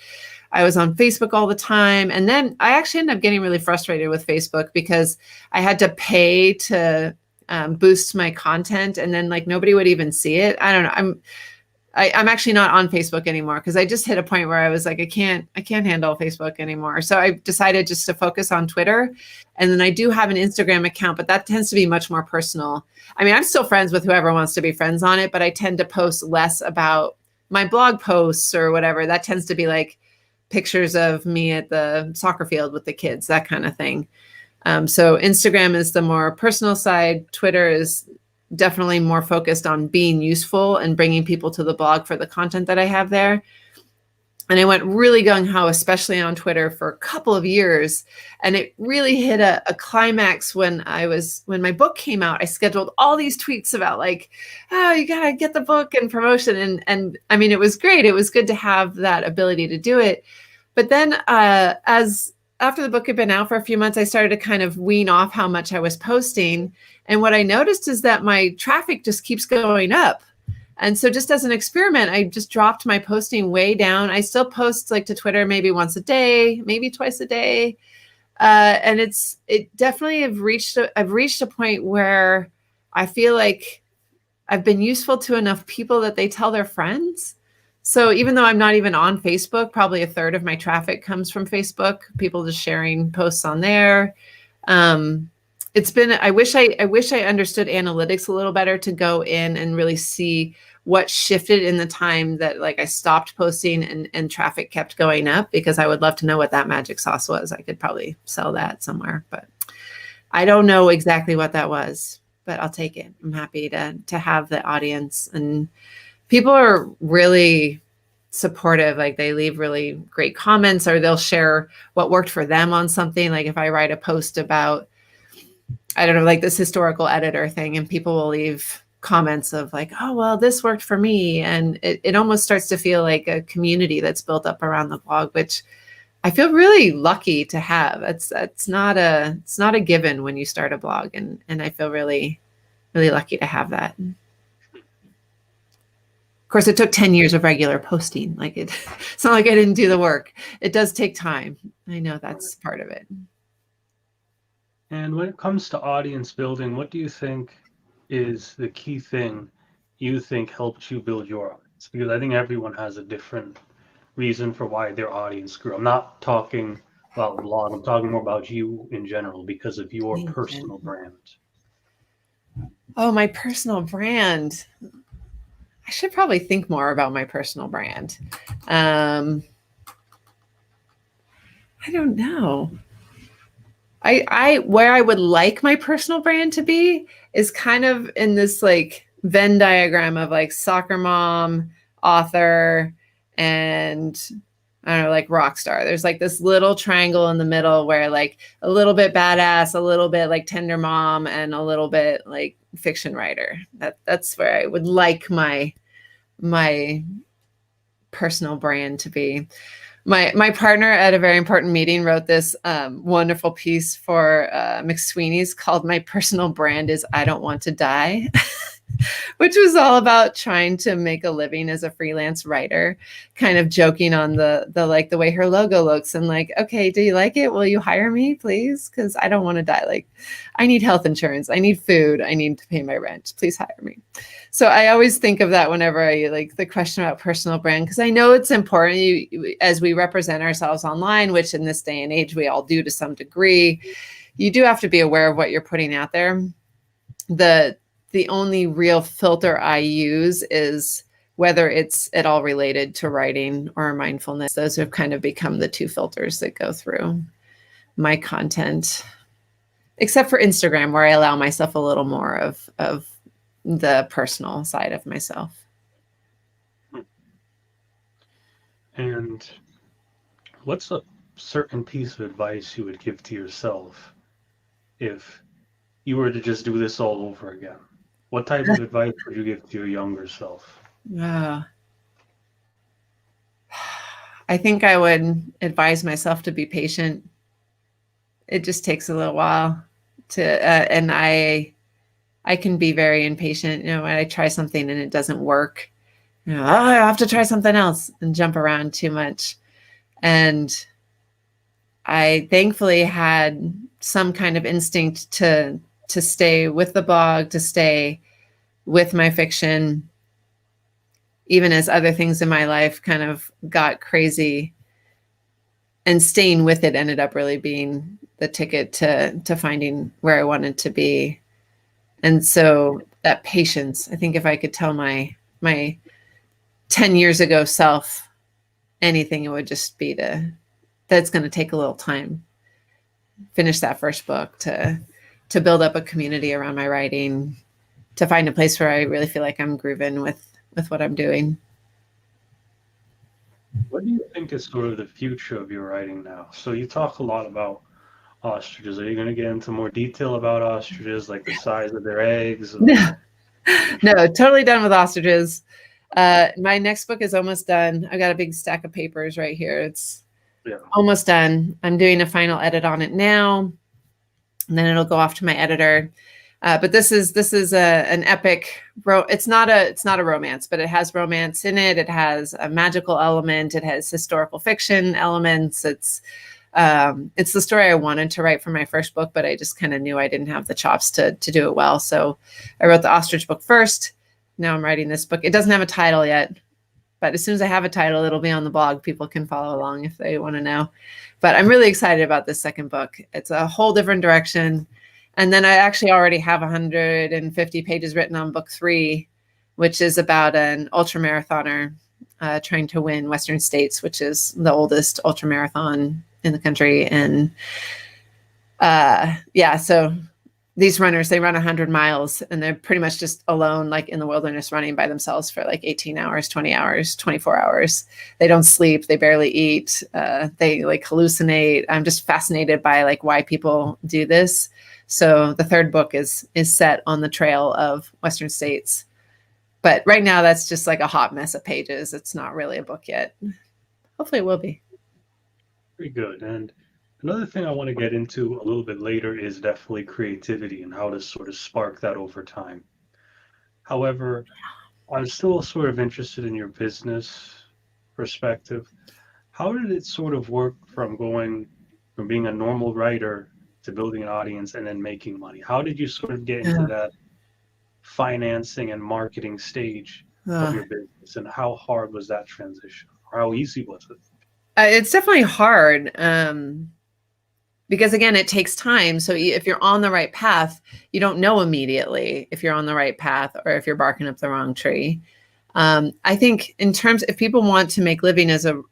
I was on Facebook all the time. And then I actually ended up getting really frustrated with Facebook because I had to pay to boost my content. And then like nobody would even see it. I don't know. I'm actually not on Facebook anymore because I just hit a point where I was like, I can't handle Facebook anymore. So I decided just to focus on Twitter. And then I do have an Instagram account, but that tends to be much more personal. I mean, I'm still friends with whoever wants to be friends on it, but I tend to post less about my blog posts or whatever. That tends to be like pictures of me at the soccer field with the kids, that kind of thing. So Instagram is the more personal side. Twitter is definitely more focused on being useful and bringing people to the blog for the content that I have there. And I went really gung-ho, especially on Twitter, for a couple of years. And it really hit a climax when my book came out. I scheduled all these tweets about like, oh, you got to get the book and promotion. And I mean, it was great. It was good to have that ability to do it. But then after the book had been out for a few months, I started to kind of wean off how much I was posting. And what I noticed is that my traffic just keeps going up. And so just as an experiment, I just dropped my posting way down. I still post like to Twitter maybe once a day, maybe twice a day. And it definitely I've reached a point where I feel like I've been useful to enough people that they tell their friends. So even though I'm not even on Facebook, probably a third of my traffic comes from Facebook, people just sharing posts on there. I wish I understood analytics a little better to go in and really see what shifted in the time that like I stopped posting and traffic kept going up, because I would love to know what that magic sauce was. I could probably sell that somewhere, but I don't know exactly what that was, but I'll take it. I'm happy to have the audience, and people are really supportive. Like they leave really great comments, or they'll share what worked for them on something. Like if I write a post about, I don't know, like this historical editor thing, and people will leave comments of like, oh, well, this worked for me. And it almost starts to feel like a community that's built up around the blog, which I feel really lucky to have. It's not a given when you start a blog. And I feel really, really lucky to have that. Of course, it took 10 years of regular posting. Like it's not like I didn't do the work. It does take time. I know that's part of it. And when it comes to audience building, what do you think is the key thing you think helped you build your audience? Because I think everyone has a different reason for why their audience grew. I'm not talking about the blog, I'm talking more about you in general because of your personal brand. Oh, my personal brand. I should probably think more about my personal brand. I don't know. I where I would like my personal brand to be is kind of in this like Venn diagram of like soccer mom, author, and I don't know, like rock star. There's like this little triangle in the middle where like a little bit badass, a little bit like tender mom, and a little bit like fiction writer. That's where I would like my personal brand to be. My partner at a very important meeting wrote this wonderful piece for McSweeney's called "My Personal Brand is I Don't Want to Die," which was all about trying to make a living as a freelance writer, kind of joking on the like the way her logo looks and like, okay, do you like it? Will you hire me, please? Because I don't want to die. Like, I need health insurance. I need food. I need to pay my rent. Please hire me. So I always think of that whenever I like the question about personal brand, because I know it's important as we represent ourselves online, which in this day and age we all do to some degree. You do have to be aware of what you're putting out there. The only real filter I use is whether it's at all related to writing or mindfulness. Those have kind of become the two filters that go through my content, except for Instagram, where I allow myself a little more of the personal side of myself. And what's a certain piece of advice you would give to yourself if you were to just do this all over again? What type of advice would you give to your younger self? I think I would advise myself to be patient. It just takes a little while and I can be very impatient. You know, when I try something and it doesn't work, you know, oh, I have to try something else and jump around too much. And I thankfully had some kind of instinct to stay with the blog, to stay with my fiction, even as other things in my life kind of got crazy. And staying with it ended up really being the ticket to finding where I wanted to be. And so that patience, I think if I could tell my 10 years ago self anything, it would just be that's going to take a little time. Finish that first book, to build up a community around my writing, to find a place where I really feel like I'm grooving with what I'm doing. What do you think is sort of the future of your writing now? So you talk a lot about ostriches. Are you going to get into more detail about ostriches, like the size of their eggs? No, totally done with ostriches. My next book is almost done. I've got a big stack of papers right here. It's almost done. I'm doing a final edit on it now, and then it'll go off to my editor. But this is an epic. It's not a romance, but it has romance in it. It has a magical element. It has historical fiction elements. It's the story I wanted to write for my first book, but I just kind of knew I didn't have the chops to do it well. So I wrote the ostrich book first. Now I'm writing this book. It doesn't have a title yet, but as soon as I have a title, it'll be on the blog. People can follow along if they want to know. But I'm really excited about this second book. It's a whole different direction. And then I actually already have 150 pages written on book 3. which is about an ultramarathoner trying to win Western States, which is the oldest ultramarathon in the country. And so these runners, they run 100 miles and they're pretty much just alone, like in the wilderness, running by themselves for like 18 hours, 20 hours, 24 hours. They don't sleep. They barely eat. They like hallucinate. I'm just fascinated by like why people do this. So the third book is set on the trail of Western States. But right now that's just like a hot mess of pages. It's not really a book yet. Hopefully it will be. Very good. And another thing I want to get into a little bit later is definitely creativity and how to sort of spark that over time. However, I'm still sort of interested in your business perspective. How did it sort of work from going from being a normal writer to building an audience and then making money? How did you sort of get into that financing and marketing stage of your business, and how hard was that transition? Or how easy was it? It's definitely hard because, again, it takes time. So if you're on the right path, you don't know immediately if you're on the right path or if you're barking up the wrong tree. I think in terms, if people want to make living as a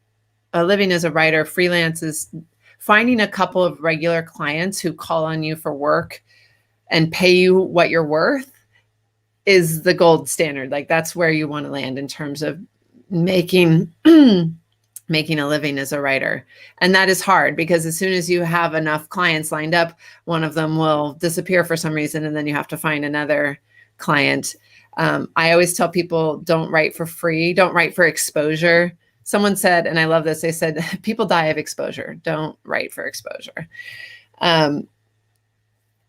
living as a writer, freelance is finding a couple of regular clients who call on you for work and pay you what you're worth is the gold standard. Like that's where you want to land in terms of making making a living as a writer. And that is hard because as soon as you have enough clients lined up, one of them will disappear for some reason, and then you have to find another client. I always tell people, don't write for free, don't write for exposure. Someone said, and I love this, they said, people die of exposure, don't write for exposure. When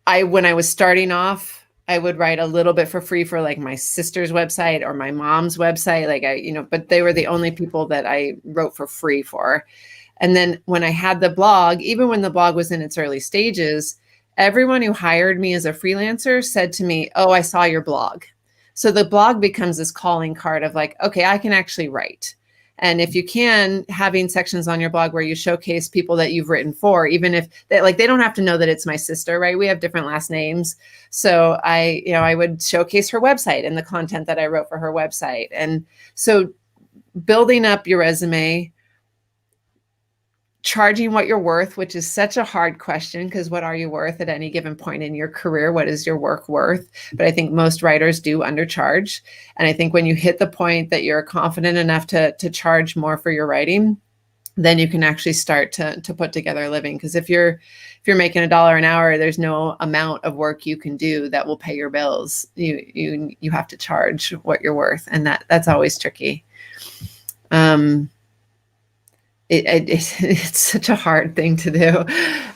I was starting off, I would write a little bit for free for like my sister's website or my mom's website. Like but they were the only people that I wrote for free for. And then when I had the blog, even when the blog was in its early stages, everyone who hired me as a freelancer said to me, "Oh, I saw your blog." So the blog becomes this calling card of like, okay, I can actually write. And if you can, having sections on your blog where you showcase people that you've written for, even if they don't have to know that it's my sister, right? We have different last names. So I would showcase her website and the content that I wrote for her website. And so building up your resume, charging what you're worth, which is such a hard question because what are you worth at any given point in your career? What is your work worth? But I think most writers do undercharge. And I think when you hit the point that you're confident enough to charge more for your writing, then you can actually start to put together a living. Because if you're making $1 an hour, there's no amount of work you can do that will pay your bills. You have to charge what you're worth, and that's always tricky. It's such a hard thing to do.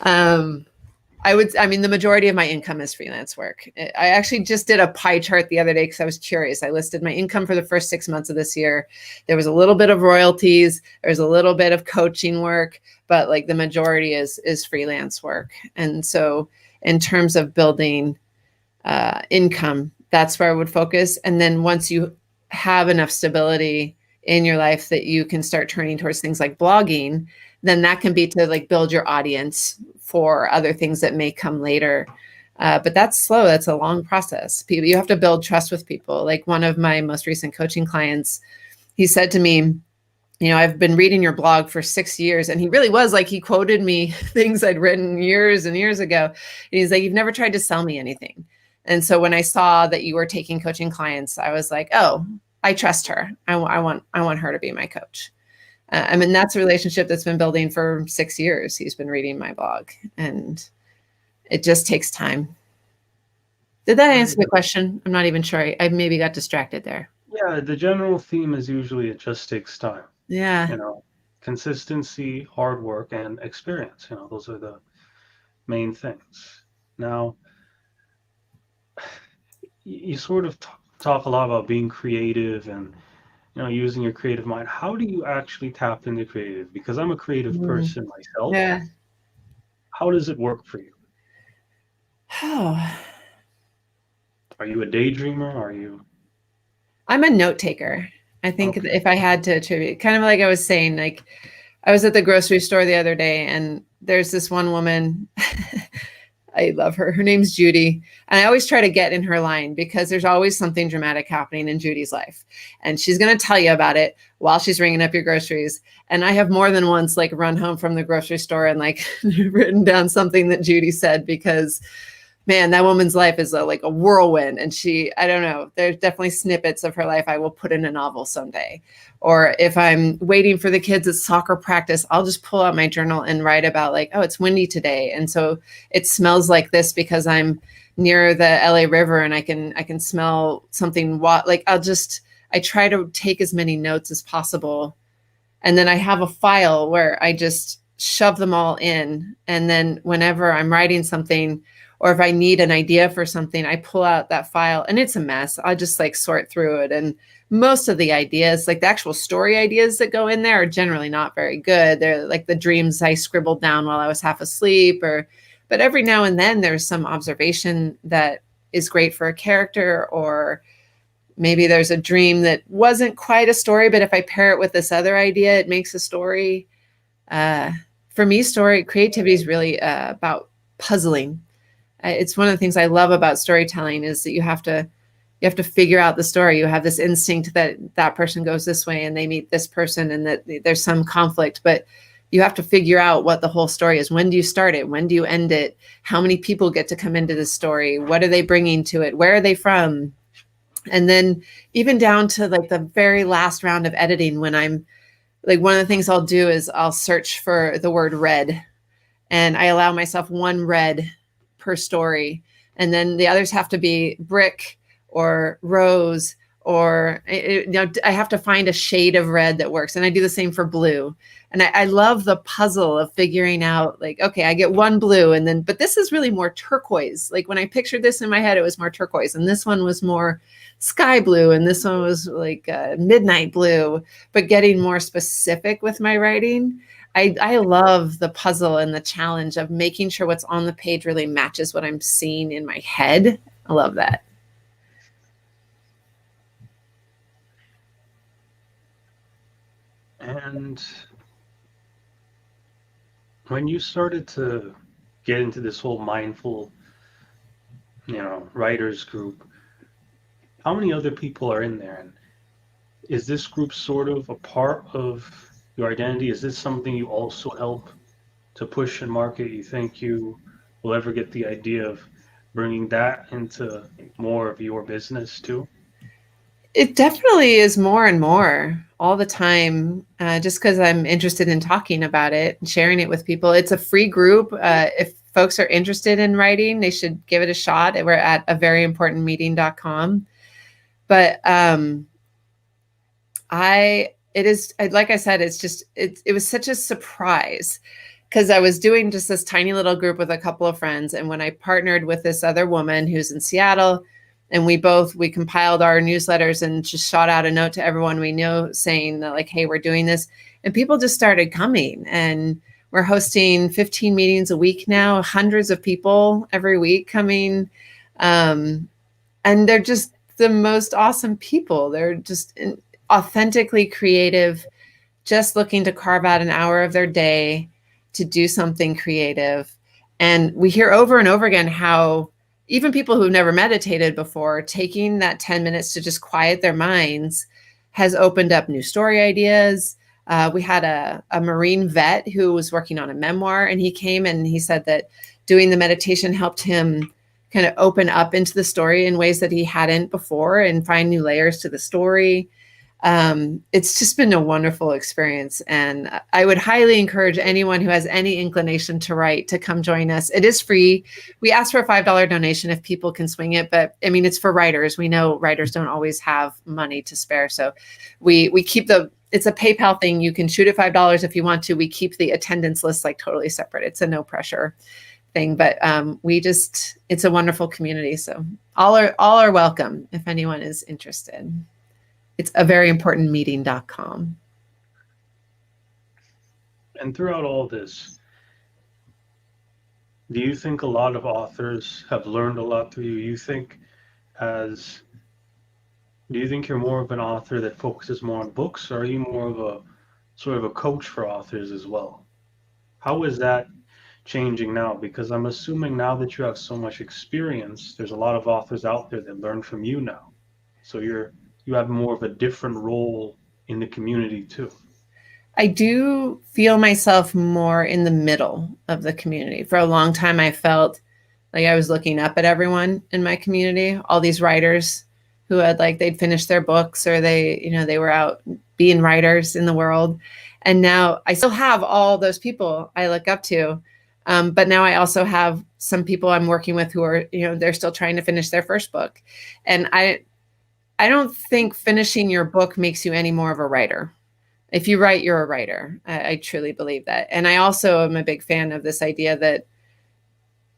The majority of my income is freelance work. I actually just did a pie chart the other day because I was curious. I listed my income for the first 6 months of this year. There was a little bit of royalties. There's a little bit of coaching work, but like the majority is freelance work. And so in terms of building income, that's where I would focus. And then once you have enough stability in your life that you can start turning towards things like blogging, then that can be to like build your audience for other things that may come later. But that's slow. That's a long process. You have to build trust with people. Like one of my most recent coaching clients, he said to me, I've been reading your blog for 6 years. And he really was like, he quoted me things I'd written years and years ago. And he's like, you've never tried to sell me anything. And so when I saw that you were taking coaching clients, I was like, oh, I trust her. I want her to be my coach. That's a relationship that's been building for 6 years. He's been reading my blog, and it just takes time. Did that answer the question? I'm not even sure. I maybe got distracted there. Yeah, the general theme is usually it just takes time. Yeah. Consistency, hard work, and experience. Those are the main things. Now, you sort of talk a lot about being creative and using your creative mind. How do you actually tap into creative? Because I'm a creative person myself. Yeah. How does it work for you? Oh. Are you a daydreamer? I'm a note taker. I think if I had to attribute, kind of like I was saying, like I was at the grocery store the other day and there's this one woman, I love her. Her name's Judy. And I always try to get in her line because there's always something dramatic happening in Judy's life. And she's going to tell you about it while she's ringing up your groceries. And I have more than once like run home from the grocery store and like written down something that Judy said because man, that woman's life is like a whirlwind. And I don't know, there's definitely snippets of her life I will put in a novel someday. Or if I'm waiting for the kids at soccer practice, I'll just pull out my journal and write about like, oh, it's windy today. And so it smells like this because I'm near the LA River and I can smell something like I try to take as many notes as possible. And then I have a file where I just shove them all in. And then whenever I'm writing something, or if I need an idea for something, I pull out that file and it's a mess. I'll just like sort through it. And most of the ideas, like the actual story ideas that go in there are generally not very good. They're like the dreams I scribbled down while I was half asleep but every now and then there's some observation that is great for a character, or maybe there's a dream that wasn't quite a story, but if I pair it with this other idea, it makes a story. For me, creativity is really about puzzling. It's one of the things I love about storytelling is that you have to figure out the story. You have this instinct that person goes this way and they meet this person and that there's some conflict, but you have to figure out what the whole story is. When do you start it? When do you end it? How many people get to come into the story? What are they bringing to it? Where are they from? And then even down to like the very last round of editing, when I'm like, one of the things I'll do is I'll search for the word red and I allow myself one red per story. And then the others have to be brick or rose, or I have to find a shade of red that works. And I do the same for blue. And I love the puzzle of figuring out like, okay, I get one blue but this is really more turquoise. Like when I pictured this in my head, it was more turquoise. And this one was more sky blue. And this one was like midnight blue, but getting more specific with my writing. I love the puzzle and the challenge of making sure what's on the page really matches what I'm seeing in my head. I love that. And when you started to get into this whole mindful, writers group, how many other people are in there? And is this group sort of a part of your identity? Is this something you also help to push and market? You think you will ever get the idea of bringing that into more of your business too? It definitely is more and more all the time, just because I'm interested in talking about it and sharing it with people. It's a free group. If folks are interested in writing, they should give it a shot. We're at averyimportantmeeting.com. But like I said, it was such a surprise because I was doing just this tiny little group with a couple of friends. And when I partnered with this other woman who's in Seattle, and we compiled our newsletters and just shot out a note to everyone we know saying that like, hey, we're doing this. And people just started coming, and we're hosting 15 meetings a week now, hundreds of people every week coming. And they're just the most awesome people. They're just authentically creative, just looking to carve out an hour of their day to do something creative. And we hear over and over again how even people who've never meditated before, taking that 10 minutes to just quiet their minds has opened up new story ideas. We had a Marine vet who was working on a memoir, and he came and he said that doing the meditation helped him kind of open up into the story in ways that he hadn't before and find new layers to the story. It's just been a wonderful experience. And I would highly encourage anyone who has any inclination to write to come join us. It is free. We ask for a $5 donation if people can swing it, but I mean, it's for writers. We know writers don't always have money to spare. So we keep it's a PayPal thing. You can shoot at $5 if you want to. We keep the attendance list like totally separate. It's a no pressure thing, but it's a wonderful community. So all are welcome if anyone is interested. It's averyimportantmeeting.com. And throughout all this, do you think a lot of authors have learned a lot through you? Do you think you're more of an author that focuses more on books, or are you more of a sort of a coach for authors as well? How has that changing now? Because I'm assuming now that you have so much experience, there's a lot of authors out there that learn from you now. So you have more of a different role in the community too. I do feel myself more in the middle of the community. For a long time, I felt like I was looking up at everyone in my community, all these writers who had like they'd finished their books or they were out being writers in the world. And now I still have all those people I look up to. But now I also have some people I'm working with who are, they're still trying to finish their first book. And I don't think finishing your book makes you any more of a writer. If you write, you're a writer. I truly believe that. And I also am a big fan of this idea that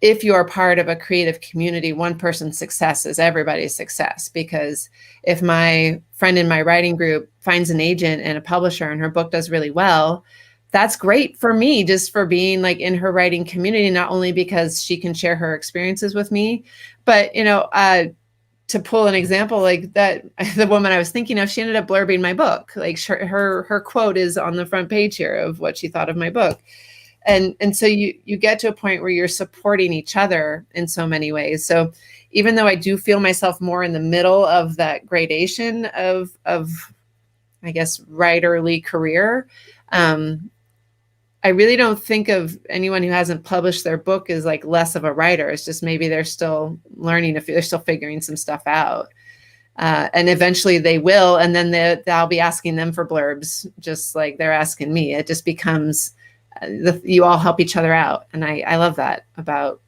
if you're part of a creative community, one person's success is everybody's success. Because if my friend in my writing group finds an agent and a publisher and her book does really well, that's great for me, just for being like in her writing community, not only because she can share her experiences with me, but, to pull an example like that, the woman I was thinking of, she ended up blurbing my book. Like her quote is on the front page here of what she thought of my book. And so you get to a point where you're supporting each other in so many ways. So even though I do feel myself more in the middle of that gradation of I guess writerly career, I really don't think of anyone who hasn't published their book as like less of a writer. It's just maybe they're still learning, if they're still figuring some stuff out. And eventually they will, and then I'll be asking them for blurbs, just like they're asking me. It just becomes, you all help each other out. And I love that about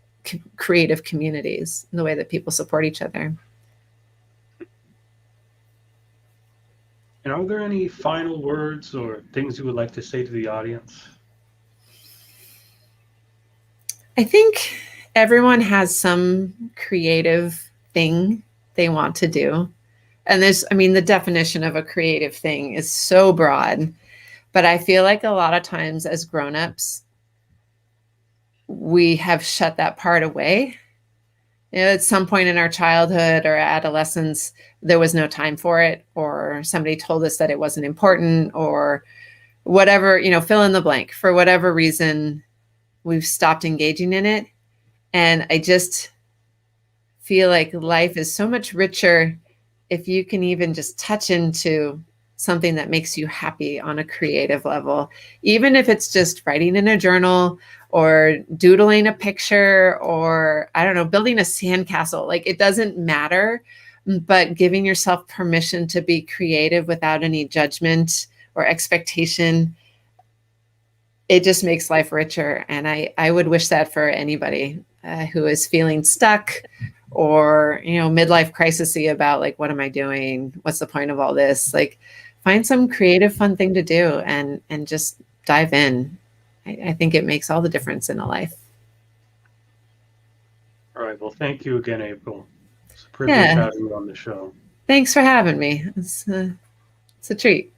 creative communities and the way that people support each other. And are there any final words or things you would like to say to the audience? I think everyone has some creative thing they want to do. And the definition of a creative thing is so broad, but I feel like a lot of times as grownups, we have shut that part away. At some point in our childhood or adolescence, there was no time for it, or somebody told us that it wasn't important, or whatever, fill in the blank. For whatever reason, we've stopped engaging in it. And I just feel like life is so much richer if you can even just touch into something that makes you happy on a creative level, even if it's just writing in a journal or doodling a picture, or I don't know, building a sandcastle. Like, it doesn't matter, but giving yourself permission to be creative without any judgment or expectation, it just makes life richer. And I would wish that for anybody who is feeling stuck or, midlife crisis-y about like, what am I doing? What's the point of all this? Like, find some creative, fun thing to do and just dive in. I think it makes all the difference in a life. All right. Well, thank you again, April. It's a privilege having you on the show. Thanks for having me. It's a treat.